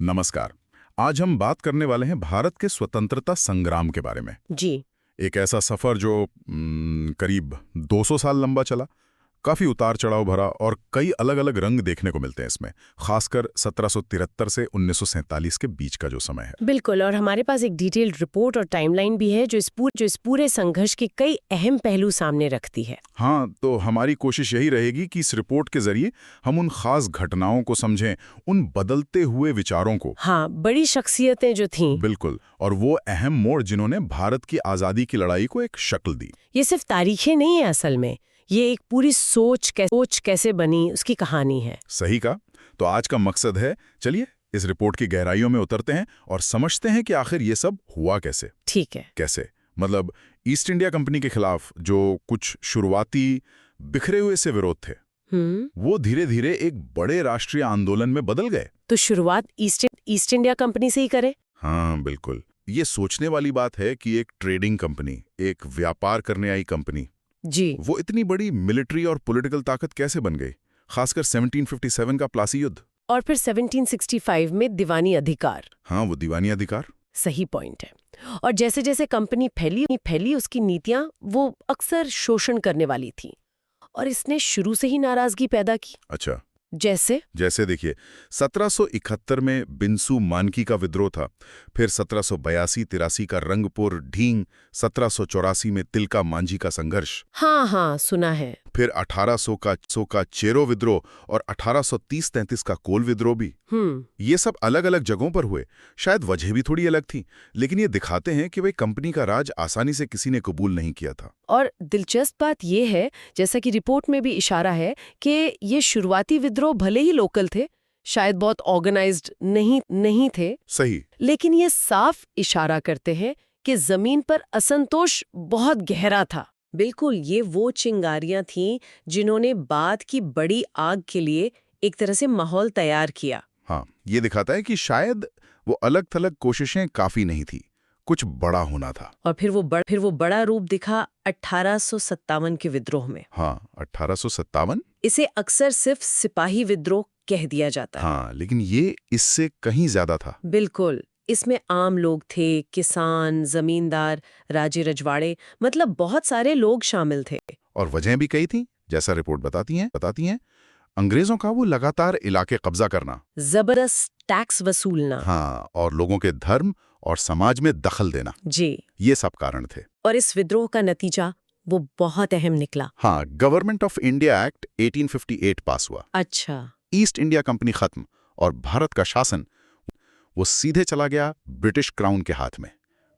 नमस्कार। आज हम बात करने वाले हैं भारत के स्वतंत्रता संग्राम के बारे में। जी। एक ऐसा सफर जो करीब 200 साल लंबा चला, काफी उतार चढ़ाव भरा और कई अलग अलग रंग देखने को मिलते हैं इसमें, खासकर 1773 से 1947 के बीच का जो समय है। बिल्कुल, और हमारे पास एक डिटेल्ड रिपोर्ट और टाइमलाइन भी है जो इस पूरे संघर्ष के कई अहम पहलू सामने रखती है। हाँ, तो हमारी कोशिश यही रहेगी कि इस रिपोर्ट के जरिए हम उन खास घटनाओं को समझें, उन बदलते हुए विचारों को। हाँ, बड़ी शख्सियतें जो थीं। बिल्कुल, और वो अहम मोड़ जिन्होंने भारत की आज़ादी की लड़ाई को एक शक्ल दी। ये सिर्फ तारीखें नहीं है, असल में ये एक पूरी सोच कैसे बनी उसकी कहानी है। सही कहा। तो आज का मकसद है, चलिए इस रिपोर्ट की गहराइयों में उतरते हैं और समझते हैं कि आखिर ये सब हुआ कैसे। ठीक है। कैसे मतलब ईस्ट इंडिया कंपनी के खिलाफ जो कुछ शुरुआती बिखरे हुए से विरोध थे, वो धीरे धीरे एक बड़े राष्ट्रीय आंदोलन में बदल गए। तो शुरुआत ईस्ट इंडिया कंपनी से ही करें। हाँ बिल्कुल, ये सोचने वाली बात है कि एक ट्रेडिंग कंपनी, एक व्यापार करने आई कंपनी, जी, वो इतनी बड़ी मिलिट्री और पॉलिटिकल ताकत कैसे बन गई, खासकर 1757 का प्लासी युद्ध। और फिर 1765 में दीवानी अधिकार। हाँ, वो दीवानी अधिकार। सही पॉइंट है। और जैसे जैसे कंपनी फैली उसकी नीतियां वो अक्सर शोषण करने वाली थी, और इसने शुरू से ही नाराजगी पैदा की। अच्छा, जैसे देखिए 1771 में बिन्सू मानकी का विद्रोह था, फिर 1782-83 का रंगपुर ढींग, 1784 में तिलका मांझी का संघर्ष, हाँ सुना है। फिर 1800 का चेरो विद्रोह और 1830-33 का कोल विद्रोह भी। ये सब अलग अलग जगहों पर हुए, शायद वजह भी थोड़ी अलग थी, लेकिन ये दिखाते हैं कि भाई कंपनी का राज आसानी से किसी ने कबूल नहीं किया था। और दिलचस्प बात यह है, जैसा कि रिपोर्ट में भी इशारा है, कि ये शुरुआती विद्रोह भले ही लोकल थे, शायद बहुत ऑर्गेनाइज्ड नहीं थे, सही, लेकिन ये साफ इशारा करते हैं कि जमीन पर असंतोष बहुत गहरा था। बिल्कुल, ये वो चिंगारियां थीं जिन्होंने बाद की बड़ी आग के लिए एक तरह से माहौल तैयार किया। हाँ, ये दिखाता है कि शायद वो अलग थलग कोशिशें काफी नहीं थी, कुछ बड़ा होना था। और फिर वो बड़ा रूप दिखा 1857 के विद्रोह में। हाँ, 1857। इसे अक्सर सिर्फ सिपाही विद्रोह कह दिया जाता है। हाँ, लेकिन ये इससे कहीं ज्यादा था। बिल्कुल, इसमें आम लोग थे, किसान, जमींदार, राजे रजवाड़े, मतलब बहुत सारे लोग शामिल थे। और वजह भी कई थी, जैसा रिपोर्ट बताती हैं। अंग्रेजों का वो लगातार इलाके कब्जा करना, जबरदस्त टैक्स वसूलना, हाँ, और लोगों के धर्म और समाज में दखल देना, जी, ये सब कारण थे। और इस विद्रोह का नतीजा वो बहुत अहम निकला। हाँ, गवर्नमेंट ऑफ इंडिया एक्ट 1858 पास हुआ। अच्छा। ईस्ट इंडिया कंपनी खत्म और भारत का शासन वो सीधे चला गया ब्रिटिश क्राउन के हाथ में,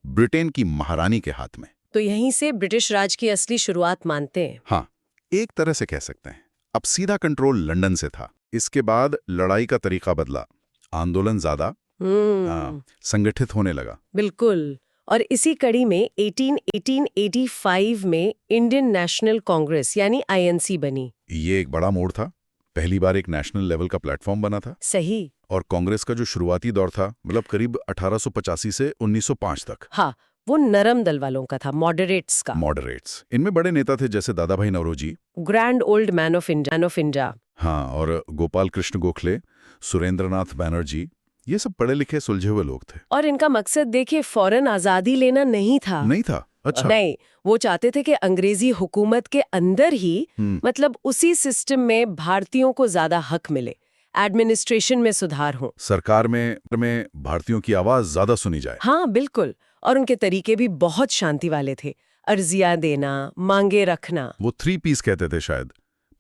ब्रिटेन की महारानी के हाथ में। तो यहीं से ब्रिटिश राज की असली शुरुआत मानते हैं। हाँ, एक तरह से कह सकते हैं। अब सीधा कंट्रोल लंदन से था। इसके बाद लड़ाई का तरीका बदला, आंदोलन ज्यादा संगठित होने लगा। बिल्कुल, और इसी कड़ी में 1885 में इंडियन नेशनल कांग्रेस यानी आईएनसी बनी। ये एक बड़ा मोड़ था, पहली बार एक नेशनल लेवल का प्लेटफॉर्म बना था। सही। और कांग्रेस का जो शुरुआती दौर था, मतलब करीब 1885 से 1905 तक, हाँ, वो नरम दल वालों का था, मॉडरेट्स का। मॉडरेट्स। इनमें बड़े नेता थे जैसे Dadabhai Naoroji, grand old man of India. हाँ, और गोपाल कृष्ण गोखले, सुरेंद्रनाथ बैनर्जी, ये सब पढ़े लिखे सुलझे हुए लोग थे। और इनका मकसद देखिए फौरन आजादी लेना नहीं था। अच्छा। नहीं, वो चाहते थे कि अंग्रेजी हुकूमत के अंदर ही, मतलब उसी सिस्टम में भारतीयों को ज्यादा हक मिले, एडमिनिस्ट्रेशन में सुधार हो, सरकार में भारतीयों की आवाज ज्यादा सुनी जाए। हाँ बिल्कुल, और उनके तरीके भी बहुत शांति वाले थे। अर्जियां देना, मांगे रखना, वो 3 पीस कहते थे शायद,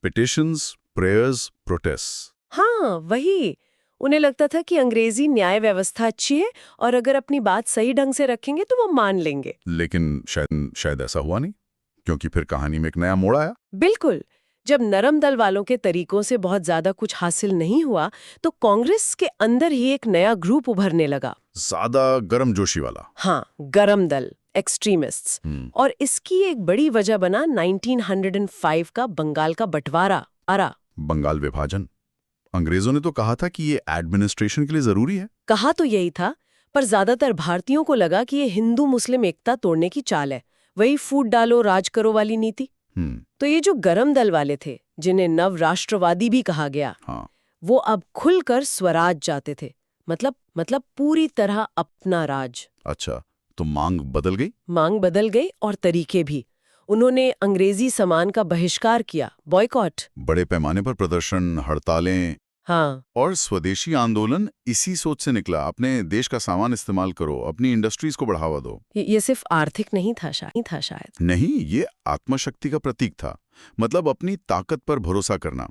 पिटिशंस, प्रेयर्स, प्रोटेस्ट। हाँ वही। उन्हें लगता था कि अंग्रेजी न्याय व्यवस्था अच्छी है और अगर अपनी बात सही ढंग से रखेंगे तो वो मान लेंगे। लेकिन शायद ऐसा हुआ नहीं, क्योंकि फिर कहानी में एक नया मोड़ आया। बिल्कुल, जब नरम दल वालों के तरीकों से बहुत ज्यादा कुछ हासिल नहीं हुआ तो कांग्रेस के अंदर ही एक नया ग्रुप उभरने लगा, ज्यादा गर्मजोशी वाला। हाँ, गरम दल, एक्सट्रीमिस्ट्स। और इसकी एक बड़ी वजह बना 1905 का बंगाल का बंटवारा। बंगाल विभाजन। अंग्रेजों ने तो कहा था कि ये एडमिनिस्ट्रेशन के लिए जरूरी है। कहा तो यही था, पर ज्यादातर भारतीयों को लगा कि ये हिंदू मुस्लिम एकता तोड़ने की चाल है, वही फूट डालो राज करो वाली नीति। तो ये जो गरम दल वाले थे, जिन्हें नव राष्ट्रवादी भी कहा गया, हाँ, वो अब खुलकर स्वराज चाहते थे, मतलब पूरी तरह अपना राज। अच्छा, तो मांग बदल गई। मांग बदल गई और तरीके भी। उन्होंने अंग्रेजी सामान का बहिष्कार किया, बॉयकॉट। बड़े पैमाने पर प्रदर्शन, हड़तालें हाँ, और स्वदेशी आंदोलन इसी सोच से निकला, अपने देश का सामान इस्तेमाल करो, अपनी इंडस्ट्रीज को बढ़ावा दो। ये सिर्फ आर्थिक नहीं था शायद। नहीं, ये आत्मशक्ति का प्रतीक था। मतलब अपनी ताकत पर भरोसा करना।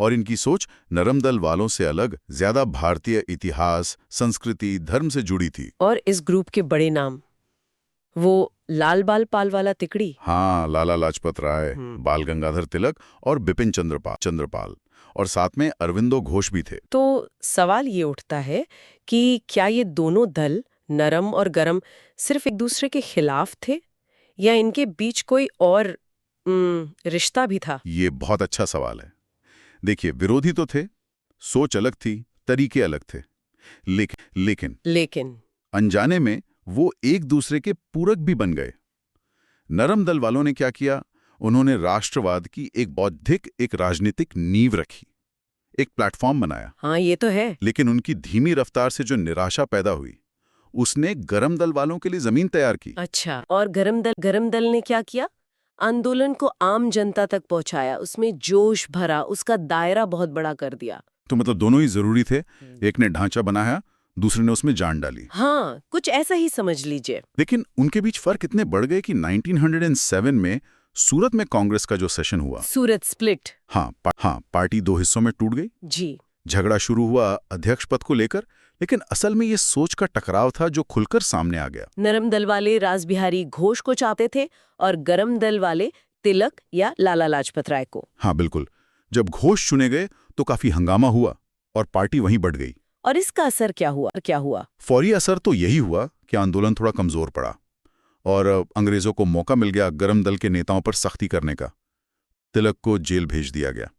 और इनकी सोच नरम दल वालों से अलग, ज्यादा भारतीय इतिहास, संस्कृति, धर्म से जुड़ी थी। और इस ग्रुप के बड़े नाम, वो लाल बाल पाल वाला तिकड़ी। हाँ, लाला लाजपत राय, बाल गंगाधर तिलक और बिपिन चंद्रपाल और साथ में अरविंदो घोष भी थे। तो सवाल ये उठता है कि क्या ये दोनों दल, नरम और गरम, सिर्फ एक दूसरे के खिलाफ थे या इनके बीच कोई और रिश्ता भी था? ये बहुत अच्छा सवाल है। देखिए, विरोधी तो थे, सोच अलग थी, तरीके अलग थे, लेकिन अनजाने में वो एक दूसरे के पूरक भी बन गए। नरम दल वालों ने क्या किया? उन्होंने राष्ट्रवाद की एक बौद्धिक, एक राजनीतिक नींव रखी, एक प्लेटफॉर्म बनाया। हाँ, ये तो है। लेकिन उनकी धीमी रफ्तार से जो निराशा पैदा हुई, उसने गरम दल वालों के लिए जमीन तैयार की। अच्छा, और गरम दल ने क्या किया? आंदोलन को आम जनता तक पहुंचाया, उसमें जोश भरा, उसका दायरा बहुत बड़ा कर दिया। तो मतलब दोनों ही जरूरी थे। एक ने ढांचा बनाया, दूसरे ने उसमें जान डाली। हाँ, कुछ ऐसा ही समझ लीजिए। लेकिन उनके बीच फर्क इतने बढ़ गए कि 1907 में सूरत में कांग्रेस का जो सेशन हुआ, सूरत स्प्लिट। हाँ, पार्टी दो हिस्सों में टूट गई। जी। झगड़ा शुरू हुआ अध्यक्ष पद को लेकर, लेकिन असल में ये सोच का टकराव था जो खुलकर सामने आ गया। नरम दल वाले रासबिहारी घोष को चाहते थे और गरम दल वाले तिलक या लाला लाजपत राय को। हाँ, बिल्कुल। जब घोष चुने गए तो काफी हंगामा हुआ और पार्टी वहीं बढ़ गई। और इसका असर क्या हुआ? फौरी असर तो यही हुआ कि आंदोलन थोड़ा कमजोर पड़ा और अंग्रेजों को मौका मिल गया गरम दल के नेताओं पर सख्ती करने का। तिलक को जेल भेज दिया गया।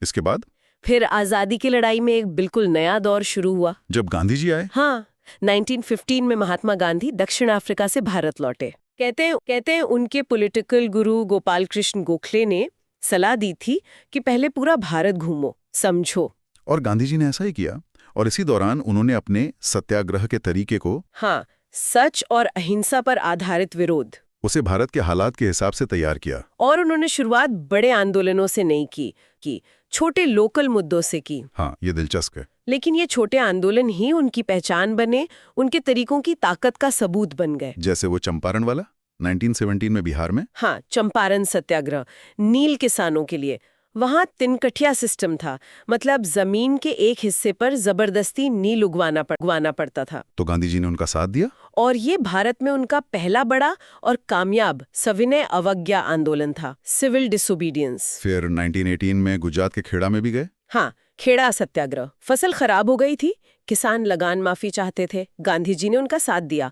इसके बाद फिर आजादी की लड़ाई में एक बिल्कुल नया दौर शुरू हुआ। जब गांधी जी आए। हाँ, 1915 में महात्मा गांधी दक्षिण अफ्रीका से भारत लौटे। कहते हैं उनके पॉलिटिकल गुरु गोपाल कृष्ण गोखले ने सलाह दी थी कि पहले पूरा भारत घूमो, समझो। और गांधी जी ने ऐसा ही किया और इसी दौरान उन्होंने अपने सत्याग्रह के तरीके को, हाँ, सच और अहिंसा पर आधारित विरोध, उसे भारत के हालात के हिसाब से तैयार किया। और उन्होंने शुरुआत बड़े आंदोलनों से नहीं की छोटे लोकल मुद्दों से की। हाँ, ये दिलचस्प है। लेकिन ये छोटे आंदोलन ही उनकी पहचान बने, उनके तरीकों की ताकत का सबूत बन गए। जैसे वो चंपारण वाला 1917 में बिहार में। हाँ, चंपारण सत्याग्रह, नील किसानों के लिए। वहां तिनकठिया सिस्टम था, मतलब जमीन के एक हिस्से पर जबरदस्ती नील उगवाना पड़ता था। तो गांधी जी ने उनका साथ दिया। और ये भारत में उनका पहला बड़ा और कामयाब सविनय अवज्ञा आंदोलन था, सिविल डिसोबीडियंस। फिर 1918 में गुजरात के खेड़ा में भी गए। हाँ, खेड़ा सत्याग्रह। फसल खराब हो गई थी, किसान लगान माफी चाहते थे, गांधी जी ने उनका साथ दिया।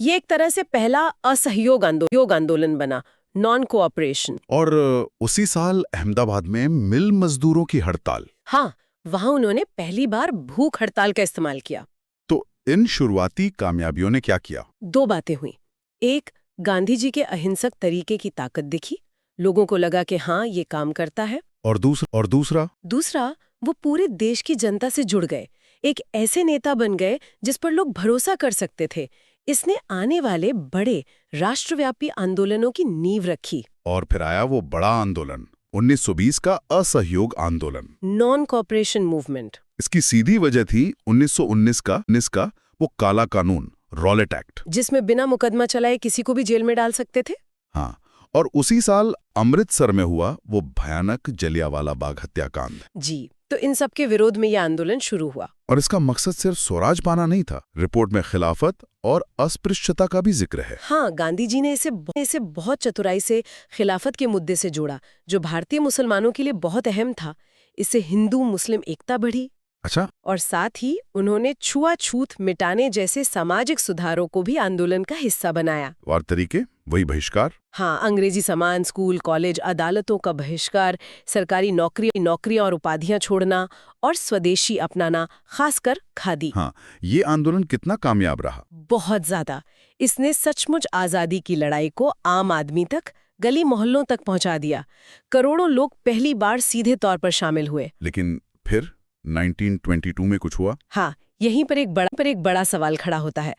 ये एक तरह से पहला असहयोग आंदोलन बना, नॉन कोऑपरेशन। और उसी साल अहमदाबाद में मिल मजदूरों की हड़ताल। हाँ, वहां उन्होंने पहली बार भूख हड़ताल का इस्तेमाल किया। तो इन शुरुआती कामयाबियों ने क्या किया? दो बातें हुई। एक, गांधी जी के अहिंसक तरीके की ताकत दिखी, लोगों को लगा कि हाँ, ये काम करता है। और दूसरा, वो पूरे देश की जनता से जुड़ गए, एक ऐसे नेता बन गए जिस पर लोग भरोसा कर सकते थे। इसने आने वाले बड़े राष्ट्रव्यापी आंदोलनों की नींव रखी। और फिर आया वो बड़ा आंदोलन, 1920 का असहयोग आंदोलन, नॉन कॉपरेशन मूवमेंट। इसकी सीधी वजह थी 1919 का वो काला कानून, रॉलेट एक्ट, जिसमें बिना मुकदमा चलाए किसी को भी जेल में डाल सकते थे। हाँ, और उसी साल अमृतसर में हुआ वो भयानक जलियांवाला बाग हत्याकांड। जी, तो इन सब के विरोध में यह आंदोलन शुरू हुआ। और इसका मकसद सिर्फ स्वराज पाना नहीं था। रिपोर्ट में खिलाफत और अस्पृश्यता का भी जिक्र है। हाँ, गांधी जी ने इसे बहुत चतुराई से खिलाफत के मुद्दे से जोड़ा, जो भारतीय मुसलमानों के लिए बहुत अहम था। इससे हिंदू मुस्लिम एकता बढ़ी। अच्छा। और साथ ही उन्होंने छुआछूत मिटाने जैसे सामाजिक सुधारों को भी आंदोलन का हिस्सा बनाया। और तरीके वही बहिष्कार। हाँ, अंग्रेजी सामान, स्कूल, कॉलेज, अदालतों का बहिष्कार, सरकारी नौकरी और उपाधियां छोड़ना और स्वदेशी अपनाना, खासकर खादी। हाँ, ये आंदोलन कितना कामयाब रहा? बहुत ज्यादा। इसने सचमुच आजादी की लड़ाई को आम आदमी तक, गली मोहल्लों तक पहुंचा दिया। करोड़ों लोग पहली बार सीधे तौर पर शामिल हुए। लेकिन फिर 1922 में कुछ हुआ। हाँ, यहीं पर एक बड़ा सवाल खड़ा होता है।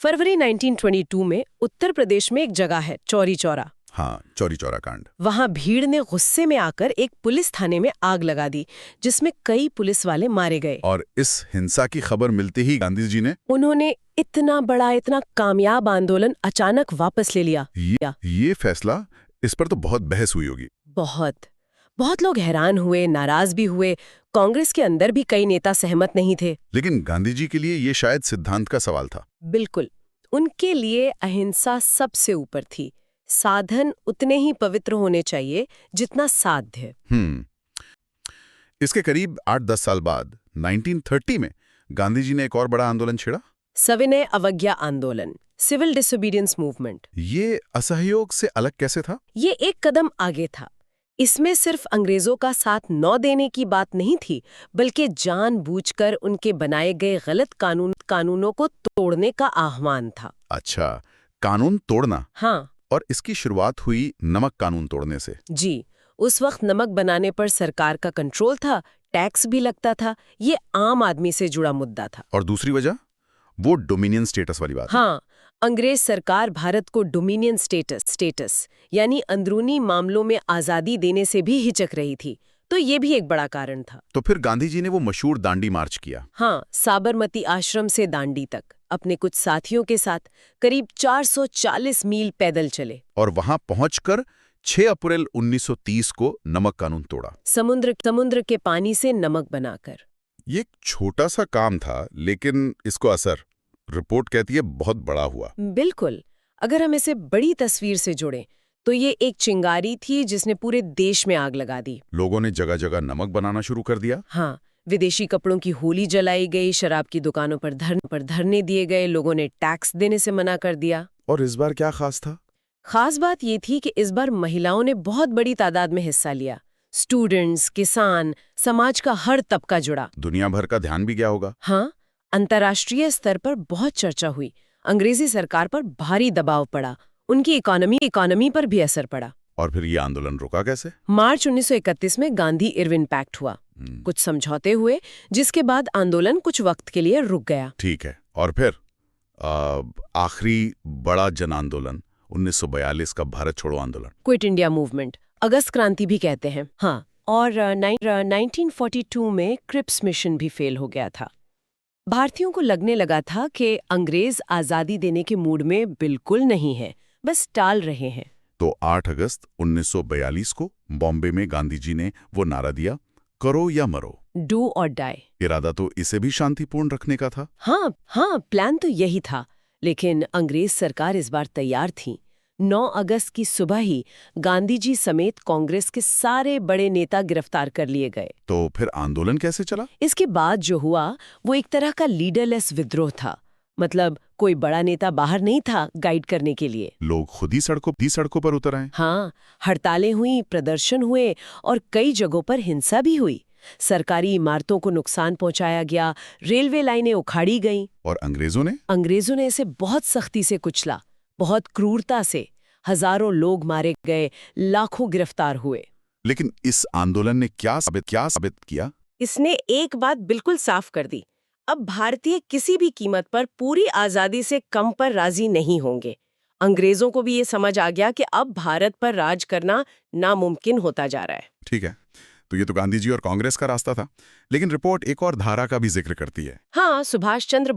फरवरी 1922 में उत्तर प्रदेश में एक जगह है चौरी चौरा। हाँ, चौरी चौरा कांड। वहां भीड़ ने गुस्से में आकर एक पुलिस थाने में आग लगा दी, जिसमें कई पुलिस वाले मारे गए। और इस हिंसा की खबर मिलते ही गांधी जी ने उन्होंने इतना बड़ा, इतना कामयाब आंदोलन अचानक वापस ले लिया। ये फैसला, इस पर तो बहुत बहस हुई होगी। बहुत लोग हैरान हुए, नाराज भी हुए। कांग्रेस के अंदर भी कई नेता सहमत नहीं थे। लेकिन गांधी जी के लिए ये शायद सिद्धांत का सवाल था। बिल्कुल, उनके लिए अहिंसा सबसे ऊपर थी। साधन उतने ही पवित्र होने चाहिए जितना साध्य। इसके करीब 8-10 साल बाद 1930 में गांधी जी ने एक और बड़ा आंदोलन छेड़ा, सविनय अवज्ञा आंदोलन, सिविल डिसोबीडियंस मूवमेंट। ये असहयोग से अलग कैसे था? ये एक कदम आगे था। इसमें सिर्फ अंग्रेजों का साथ न देने की बात नहीं थी, बल्कि जानबूझकर उनके बनाए गए गलत कानूनों को तोड़ने का आह्वान था। अच्छा, कानून तोड़ना। हाँ। और इसकी शुरुआत हुई नमक कानून तोड़ने से। जी, उस वक्त नमक बनाने पर सरकार का कंट्रोल था, टैक्स भी लगता था। ये आम आदमी से जुड़ा मुद्दा था। और दूसरी वजह, वो डोमिनियन स्टेटस वाली बात। हाँ, अंग्रेज सरकार भारत को डोमिनियन स्टेटस यानी अंदरूनी मामलों में आजादी देने से भी हिचक रही थी। तो ये भी एक बड़ा कारण था। तो फिर गांधी जी ने वो मशहूर दांडी मार्च किया। हाँ, साबरमती आश्रम से दांडी तक अपने कुछ साथियों के साथ करीब 440 मील पैदल चले और वहां पहुंचकर 6 अप्रैल 1930 को नमक कानून तोड़ा, समुद्र के पानी से नमक बनाकर। ये एक छोटा सा काम था, लेकिन इसको असर, रिपोर्ट कहती है, बहुत बड़ा हुआ। बिल्कुल, अगर हम इसे बड़ी तस्वीर से जोड़ें तो ये एक चिंगारी थी जिसने पूरे देश में आग लगा दी। लोगों ने जगह जगह नमक बनाना शुरू कर दिया। हाँ, विदेशी कपड़ों की होली जलाई गई, शराब की दुकानों पर धरने दिए गए, लोगों ने टैक्स देने से मना कर दिया। और इस बार क्या खास था? खास बात ये थी कि इस बार महिलाओं ने बहुत बड़ी तादाद में हिस्सा लिया। स्टूडेंट्स, किसान, समाज का हर तबका जुड़ा। दुनिया भर का ध्यान भी गया होगा। हाँ, अंतर्राष्ट्रीय स्तर पर बहुत चर्चा हुई। अंग्रेजी सरकार पर भारी दबाव पड़ा, उनकी इकोनॉमी पर भी असर पड़ा। और फिर ये आंदोलन रुका कैसे? मार्च 1931 में गांधी इरविन पैक्ट हुआ। कुछ समझौते हुए, जिसके बाद आंदोलन कुछ वक्त के लिए रुक गया। ठीक है। और फिर आखिरी बड़ा जन आंदोलन 1942 का भारत छोड़ो आंदोलन, क्विट इंडिया मूवमेंट, अगस्त क्रांति भी कहते हैं। हाँ, और 1942 में क्रिप्स मिशन भी फेल हो गया था। भारतीयों को लगने लगा था कि अंग्रेज आजादी देने के मूड में बिल्कुल नहीं है, बस टाल रहे हैं। तो 8 अगस्त 1942 को बॉम्बे में गांधी जी ने वो नारा दिया, करो या मरो, डू और डाई। इरादा तो इसे भी शांतिपूर्ण रखने का था। हाँ, प्लान तो यही था। लेकिन अंग्रेज सरकार इस बार तैयार थी। 9 अगस्त की सुबह ही गांधी जी समेत कांग्रेस के सारे बड़े नेता गिरफ्तार कर लिए गए। तो फिर आंदोलन कैसे चला? इसके बाद जो हुआ वो एक तरह का लीडरलेस विद्रोह था। मतलब कोई बड़ा नेता बाहर नहीं था गाइड करने के लिए। लोग खुद ही सड़कों पर उतर आए। हाँ, हड़तालें हुई, प्रदर्शन हुए और कई जगहों पर हिंसा भी हुई। सरकारी इमारतों को नुकसान पहुंचाया गया, रेलवे लाइनें उखाड़ी गईं। और अंग्रेजों ने इसे बहुत सख्ती से कुचला, बहुत क्रूरता से। हजारों लोग मारे गए, लाखों गिरफ्तार हुए। लेकिन इस आंदोलन ने क्या साबित किया? इसने एक बात बिल्कुल साफ कर दी, अब भारतीय किसी भी कीमत पर पूरी आजादी से कम पर राजी नहीं होंगे। अंग्रेजों को भी ये समझ आ गया कि अब भारत पर राज करना नामुमकिन होता जा रहा है। ठीक है, तो ये तो गांधी जी और कांग्रेस का रास्ता था, लेकिन रिपोर्ट एक और धारा का भी जिक्र करती है। हाँ, सुभाष चंद्र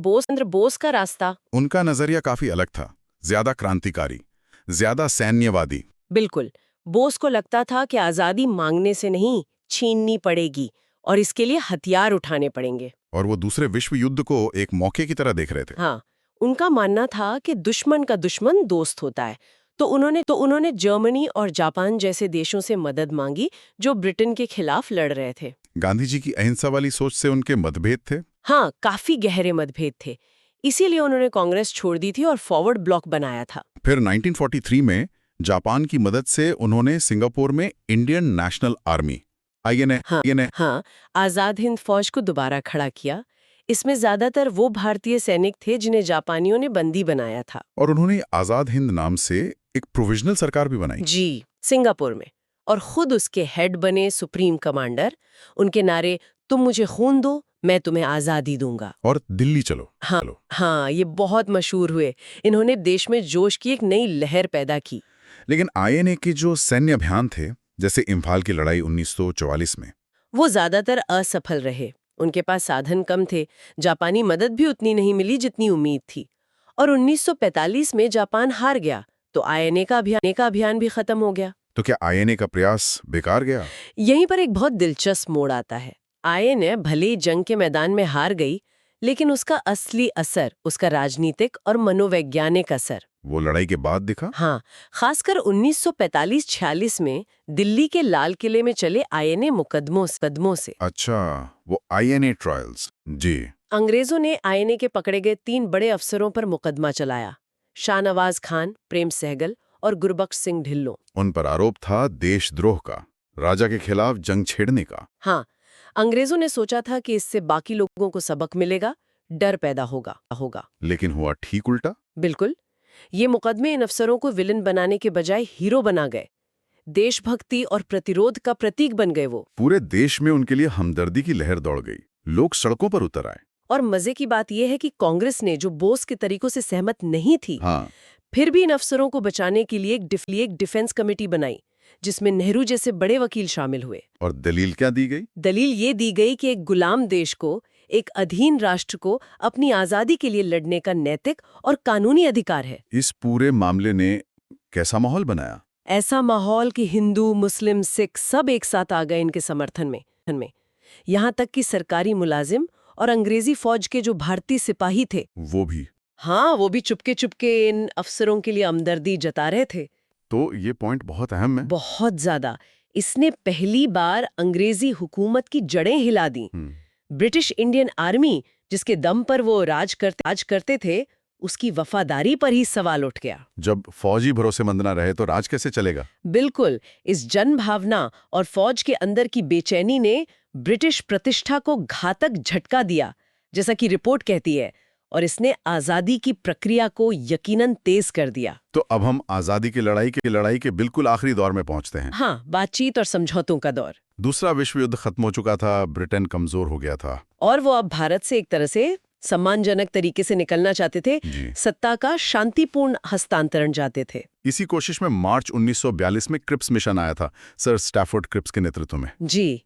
बोस का रास्ता। उनका नजरिया काफी अलग था, ज्यादा क्रांतिकारी, ज्यादा सैन्यवादी। बिल्कुल, बोस को लगता था कि आजादी मांगने से नहीं, छीननी पड़ेगी और इसके लिए हथियार उठाने पड़ेंगे। और वो दूसरे विश्व युद्ध को एक मौके की तरह देख रहे थे। हाँ, उनका मानना था कि दुश्मन का दुश्मन दोस्त होता है। तो उन्होंने जर्मनी और जापान जैसे देशों से मदद मांगी जो ब्रिटेन के खिलाफ लड़ रहे थे। गांधी जी की अहिंसा वाली सोच से उनके मतभेद थे। हाँ, काफी गहरे मतभेद थे। इसीलिए उन्होंने कांग्रेस छोड़ दी थी और फॉरवर्ड ब्लॉक बनाया था। फिर 1943 में जापान की मदद से उन्होंने सिंगापुर में इंडियन नेशनल आर्मी हाँ, आजाद हिंद फौज को दोबारा खड़ा किया। इसमें ज्यादातर वो भारतीय सैनिक थे जिन्हें जापानियों ने बंदी बनाया था। और उन्होंने आजाद हिंद नाम से एक प्रोविजनल सरकार भी बनाई। जी, सिंगापुर में। और खुद उसके हेड बने सुप्रीम कमांडर। उनके नारे, तुम मुझे खून दो, मैं तुम्हें आज़ादी दूंगा। और दिल्ली चलो। हाँ, ये बहुत मशहूर हुए। इन्होंने देश में जोश की एक नई लहर पैदा की। लेकिन आईएनए के जो सैन्य अभियान थे, जैसे इम्फाल की लड़ाई 1944 में, वो ज्यादातर असफल रहे। उनके पास साधन कम थे, जापानी मदद भी उतनी नहीं मिली जितनी उम्मीद थी। और 1945 में जापान हार गया, तो आईएनए का अभियान भी खत्म हो गया। तो क्या आईएनए का प्रयास बेकार गया? यहीं पर एक बहुत दिलचस्प मोड़ आता है। आईएनए भले ही जंग के मैदान में हार गई, लेकिन उसका असली असर, उसका राजनीतिक और मनोवैज्ञानिक असर, वो लड़ाई के बाद दिखा? हाँ, खासकर 1945-46 में दिल्ली के लाल किले में चले आईएनए मुकदमों से। अच्छा, वो आईएनए ट्रायल्स। जी। अंग्रेजों ने आईएनए के पकड़े गए 3 बड़े अफसरों पर मुकदमा चलाया, शाहनवाज खान, प्रेम सहगल और गुरबख्श सिंह ढिल्लों। उन पर आरोप था देशद्रोह का, राजा के खिलाफ जंग छेड़ने का। हाँ, अंग्रेजों ने सोचा था कि इससे बाकी लोगों को सबक मिलेगा, डर पैदा होगा। लेकिन हुआ ठीक उल्टा। बिल्कुल। ये मुकदमे इन अफसरों को विलन बनाने के बजाय हीरो बना गए। देशभक्ति और प्रतिरोध का प्रतीक बन गए वो। पूरे देश में उनके लिए हमदर्दी की लहर दौड़ गई, लोग सड़कों पर उतर आए। और मजे की बात यह है कि कांग्रेस ने, जो बोस के तरीकों से सहमत नहीं थी, हाँ, फिर भी इन अफसरों को बचाने के लिए एक डिफेंस कमेटी बनाई, जिसमें नेहरू जैसे बड़े वकील शामिल हुए। और दलील क्या दी गई? दलील ये दी गई कि एक गुलाम देश को, एक अधीन राष्ट्र को अपनी आजादी के लिए लड़ने का नैतिक और कानूनी अधिकार है। इस पूरे मामले ने कैसा माहौल बनाया? ऐसा माहौल कि हिंदू, मुस्लिम, सिख सब एक साथ आ गए इनके समर्थन में। यहाँ तक कि सरकारी मुलाजिम और अंग्रेजी फौज के जो भारतीय सिपाही थे, वो भी। हाँ, वो भी चुपके चुपके इन अफसरों के लिए हमदर्दी जता रहे थे। तो ये पॉइंट बहुत अहम है। बहुत ज्यादा। इसने पहली बार अंग्रेजी हुकूमत की जड़ें हिला दी। ब्रिटिश इंडियन आर्मी, जिसके दम पर वो राज करते थे, उसकी वफादारी पर ही सवाल उठ गया। जब फौजी भरोसेमंद ना रहे तो राज कैसे चलेगा? बिल्कुल। इस जन भावना और फौज के अंदर की बेचैनी ने ब्रिटिश प्रतिष्ठा को घातक झटका दिया, जैसा कि रिपोर्ट कहती है, और इसने आजादी की प्रक्रिया को यकीनन तेज कर दिया। तो अब हम आजादी की लड़ाई के बिल्कुल आखिरी दौर में पहुंचते हैं। हाँ, बातचीत और समझौतों का दौर। दूसरा विश्व युद्ध खत्म हो चुका था, ब्रिटेन कमजोर हो गया था, और वो अब भारत से एक तरह से सम्मानजनक तरीके से निकलना चाहते थे। सत्ता का शांतिपूर्ण हस्तांतरण चाहते थे। इसी कोशिश में मार्च 1942 में क्रिप्स मिशन आया था, सर स्टैफोर्ड क्रिप्स के नेतृत्व में। जी।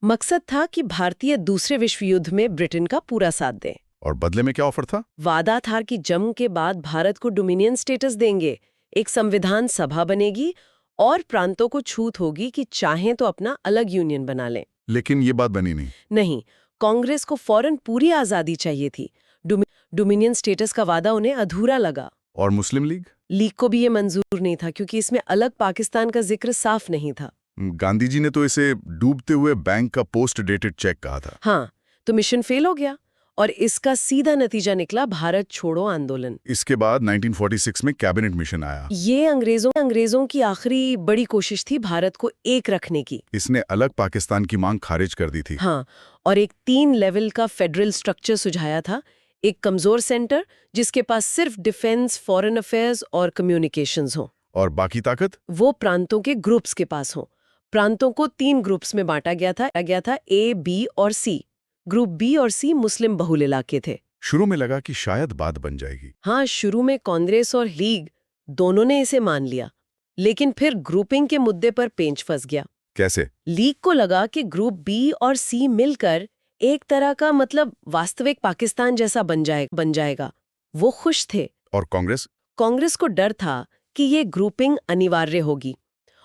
मकसद था कि भारतीय दूसरे विश्व युद्ध में ब्रिटेन का पूरा साथ दें। और बदले में क्या ऑफर था? वादा था कि जंग के बाद भारत को डोमिनियन स्टेटस देंगे, एक संविधान सभा बनेगी और प्रांतों को छूट होगी कि चाहें तो अपना अलग यूनियन बना लें। लेकिन ये बात बनी नहीं। कांग्रेस को फौरन पूरी आजादी चाहिए थी। डोमिनियन स्टेटस का वादा उन्हें अधूरा लगा। और मुस्लिम लीग को भी ये मंजूर नहीं था, क्योंकि इसमें अलग पाकिस्तान का जिक्र साफ नहीं था। गांधी जी ने तो इसे डूबते हुए बैंक का पोस्ट डेटेड चेक कहा था। हाँ, तो मिशन फेल हो गया और इसका सीधा नतीजा निकला भारत छोड़ो आंदोलन। इसके बाद 1946 में कैबिनेट मिशन आया। ये अंग्रेजों की आखिरी बड़ी कोशिश थी भारत को एक रखने की। इसने अलग पाकिस्तान की मांग खारिज कर दी थी। हाँ, और एक 3 लेवल का फेडरल स्ट्रक्चर सुझाया था। एक कमजोर सेंटर जिसके पास सिर्फ डिफेंस, फॉरेन अफेयर्स और कम्युनिकेशंस हो, और बाकी ताकत वो प्रांतों के ग्रुप्स के पास हो। प्रांतों को 3 ग्रुप्स में बांटा गया था, A, B और C। ग्रुप बी और सी मुस्लिम बहुल इलाके थे। शुरू में लगा कि शायद बात बन जाएगी। हाँ, शुरू में कांग्रेस और लीग दोनों ने इसे मान लिया, लेकिन फिर ग्रुपिंग के मुद्दे पर पेंच फंस गया। कैसे? लीग को लगा कि ग्रुप बी और सी मिलकर एक तरह का वास्तविक पाकिस्तान जैसा बन जाएगा। वो खुश थे। और कांग्रेस को डर था कि ये ग्रुपिंग अनिवार्य होगी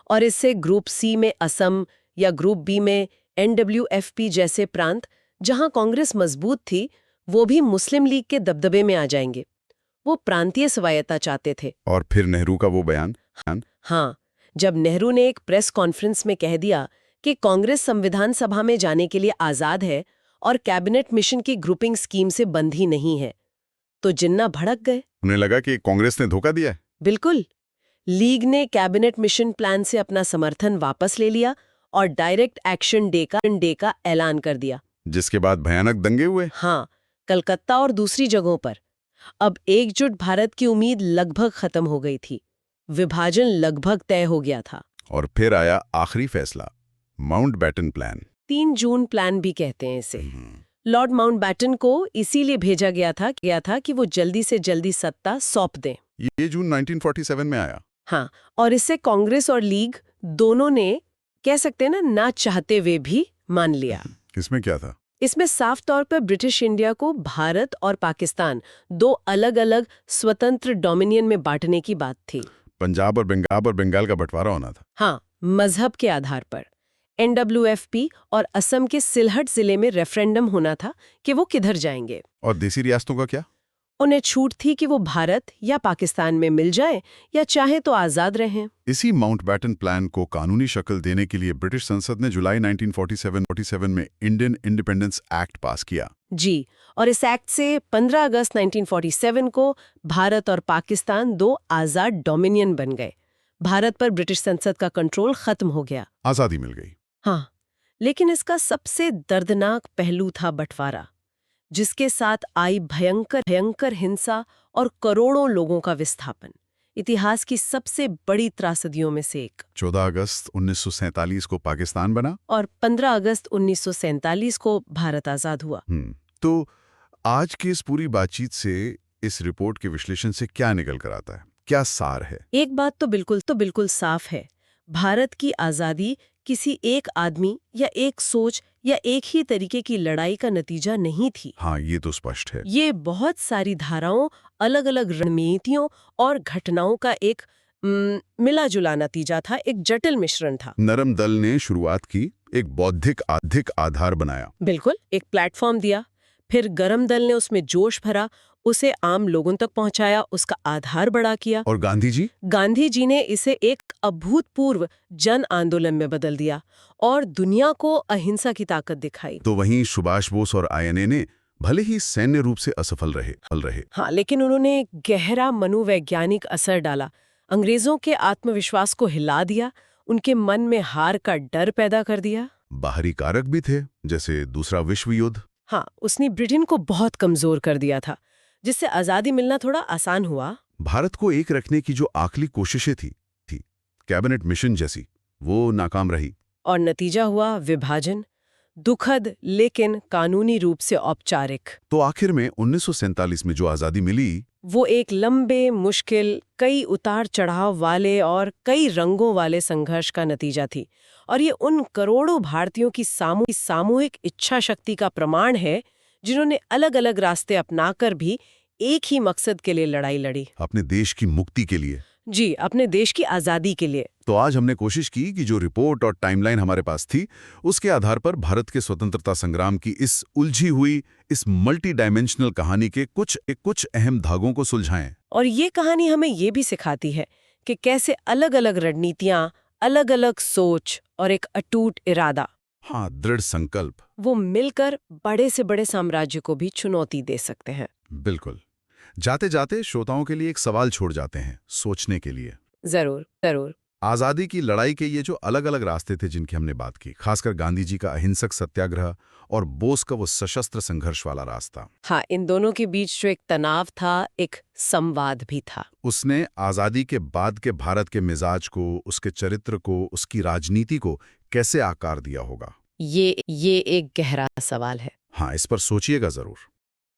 और इससे ग्रुप सी में असम या ग्रुप बी में NWFP जैसे प्रांत, जहां कांग्रेस मजबूत थी, वो भी मुस्लिम लीग के दबदबे में आ जाएंगे। वो प्रांतीय स्वायत्तता चाहते थे। और फिर नेहरू का वो बयान। हाँ, जब नेहरू ने एक प्रेस कॉन्फ्रेंस में कह दिया कि कांग्रेस संविधान सभा में जाने के लिए आजाद है और कैबिनेट मिशन की ग्रुपिंग स्कीम से बंधी नहीं है, तो जिन्ना भड़क गए। उन्हें लगा कि कांग्रेस ने धोखा दिया है। बिल्कुल। लीग ने कैबिनेट मिशन प्लान से अपना समर्थन वापस ले लिया और डायरेक्ट एक्शन डे का ऐलान कर दिया, जिसके बाद भयानक दंगे हुए। हाँ, कलकत्ता और दूसरी जगहों पर। अब एकजुट भारत की उम्मीद लगभग खत्म हो गई थी, विभाजन लगभग तय हो गया था। और फिर आया आखिरी फैसला, माउंटबेटन प्लान। 3 जून प्लान भी कहते हैं इसे, लॉर्ड माउंटबैटन को इसीलिए भेजा गया था कि वो जल्दी से जल्दी सत्ता सौंप दें। ये जून 1947 में आया। हाँ, और इससे कांग्रेस और लीग दोनों ने, कह सकते हैं ना चाहते हुए भी मान लिया। इसमें क्या था? इसमें साफ तौर पर ब्रिटिश इंडिया को भारत और पाकिस्तान दो अलग-अलग स्वतंत्र डोमिनियन में बांटने की बात थी। पंजाब और बंगाल का बंटवारा होना था। हाँ, मजहब के आधार पर। NWFP और असम के सिलहट जिले में रेफरेंडम होना था कि वो किधर जाएंगे। और देसी रियासतों का क्या? उन्हें छूट थी कि वो भारत या पाकिस्तान में मिल जाएं या चाहे तो आजाद रहें। इसी माउंटबैटन प्लान को कानूनी शक्ल देने के लिए ब्रिटिश संसद ने जुलाई 1947 में इंडियन इंडिपेंडेंस एक्ट पास किया। जी, और इस एक्ट से 15 अगस्त 1947 को भारत और पाकिस्तान दो आजाद डोमिनियन बन गए। भारत पर ब्रिटिश संसद का कंट्रोल खत्म हो गया। आजादी मिल गई। हाँ, लेकिन इसका सबसे दर्दनाक पहलू था बंटवारा, जिसके साथ आई भयंकर हिंसा और करोड़ों लोगों का विस्थापन। इतिहास की सबसे बड़ी त्रासदियों में से एक। 14 अगस्त 1947 को पाकिस्तान बना और 15 अगस्त 1947 को भारत आजाद हुआ। तो आज की इस पूरी बातचीत से, इस रिपोर्ट के विश्लेषण से क्या निकल कर आता है? क्या सार है? एक बात तो बिल्कुल साफ है। भारत की आजादी किसी एक आदमी या एक सोच या एक ही तरीके की लड़ाई का नतीजा नहीं थी। हाँ, ये तो स्पष्ट है। ये बहुत सारी धाराओं, अलग-अलग रणनीतियों और घटनाओं का एक मिला जुला नतीजा था, एक जटिल मिश्रण था। नरम दल ने शुरुआत की, एक बौद्धिक आधार बनाया। बिल्कुल, एक प्लेटफॉर्म दिया। फिर गरम दल ने उसमें जोश भरा, उसे आम लोगों तक पहुंचाया, उसका आधार बड़ा किया। और गांधी जी ने इसे एक अभूतपूर्व जन आंदोलन में बदल दिया और दुनिया को अहिंसा की ताकत दिखाई। तो वहीं सुभाष बोस और INA ने भले ही सैन्य रूप से असफल रहे। हाँ, लेकिन उन्होंने गहरा मनोवैज्ञानिक असर डाला। अंग्रेजों के आत्मविश्वास को हिला दिया, उनके मन में हार का डर पैदा कर दिया। बाहरी कारक भी थे, जैसे दूसरा विश्व युद्ध। हाँ, उसने ब्रिटेन को बहुत कमजोर कर दिया था, जिससे आजादी मिलना थोड़ा आसान हुआ। भारत को एक रखने की जो आखिरी कोशिशें थी कैबिनेट मिशन जैसी, वो नाकाम रही। और नतीजा हुआ विभाजन, दुखद लेकिन कानूनी रूप से औपचारिक। तो आखिर में 1947 में जो आजादी मिली, वो एक लंबे, मुश्किल, कई उतार चढ़ाव वाले और कई रंगों वाले संघर्ष का नतीजा थी। और ये उन करोड़ों भारतीयों की सामूहिक इच्छा शक्ति का प्रमाण है, जिन्होंने अलग अलग रास्ते अपनाकर भी एक ही मकसद के लिए लड़ाई लड़ी। अपने देश की मुक्ति के लिए। जी, अपने देश की आजादी के लिए। तो आज हमने कोशिश की कि जो रिपोर्ट और टाइमलाइन हमारे पास थी, उसके आधार पर भारत के स्वतंत्रता संग्राम की इस उलझी हुई, इस मल्टी डायमेंशनल कहानी के कुछ अहम धागों को सुलझाएं। और ये कहानी हमें ये भी सिखाती है कि कैसे अलग अलग रणनीतियां, अलग अलग सोच और एक अटूट इरादा, हाँ, दृढ़ संकल्प, वो मिलकर बड़े से बड़े साम्राज्य को भी चुनौती दे सकते हैं। बिल्कुल। जाते जाते श्रोताओं के लिए एक सवाल छोड़ जाते हैं, सोचने के लिए। जरूर। आजादी की लड़ाई के ये जो अलग अलग रास्ते थे जिनकी हमने बात की, खासकर गांधी जी का अहिंसक सत्याग्रह और बोस का वो सशस्त्र संघर्ष वाला रास्ता। हाँ, इन दोनों के बीच जो एक तनाव था, एक संवाद भी था। उसने आजादी के बाद के भारत के मिजाज को, उसके चरित्र को, उसकी राजनीति को कैसे आकार दिया होगा? ये एक गहरा सवाल है। हाँ, इस पर सोचिएगा जरूर।